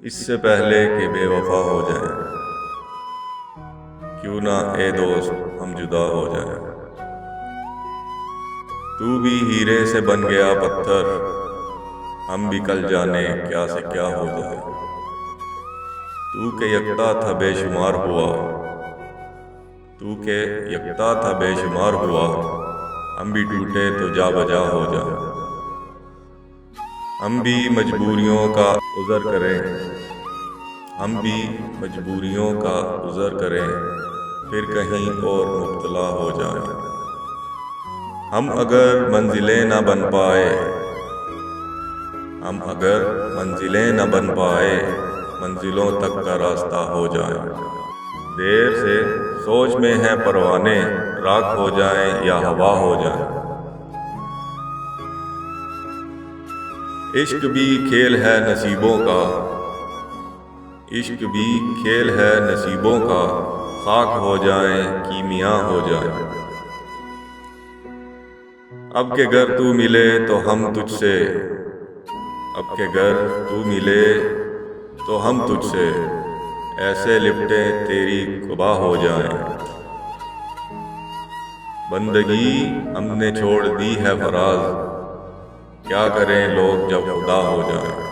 اس سے پہلے کہ بے وفا ہو جائیں، کیوں نہ اے دوست ہم جدا ہو جائیں۔ تو بھی ہیرے سے بن گیا پتھر، ہم بھی کل جانے کیا سے کیا ہو جائے۔ تو کہ یکتا تھا بے شمار ہوا، تو کہ یکتا تھا بے شمار ہوا، ہم بھی ٹوٹے تو جا بجا ہو جائیں۔ ہم بھی مجبوریوں کا عذر کریں، ہم بھی مجبوریوں کا عذر کریں، پھر کہیں اور مبتلا ہو جائیں۔ ہم اگر منزلیں نہ بن پائے، ہم اگر منزلیں نہ بن پائے، منزلوں تک کا راستہ ہو جائیں۔ دیر سے سوچ میں ہیں پروانے، راکھ ہو جائیں یا ہوا ہو جائیں۔ عشق بھی کھیل ہے نصیبوں کا، عشق بھی کھیل ہے نصیبوں کا، خاک ہو جائیں کیمیا ہو جائیں۔ اب کہ گر تو ملے تو ہم تجھ سے، اب کہ گر تو ملے تو ہم تجھ سے، ایسے لپٹیں تیری قبا ہو جائیں۔ بندگی ہم نے چھوڑ دی ہے فراز، کیا کریں لوگ جب خدا ہو جائیں۔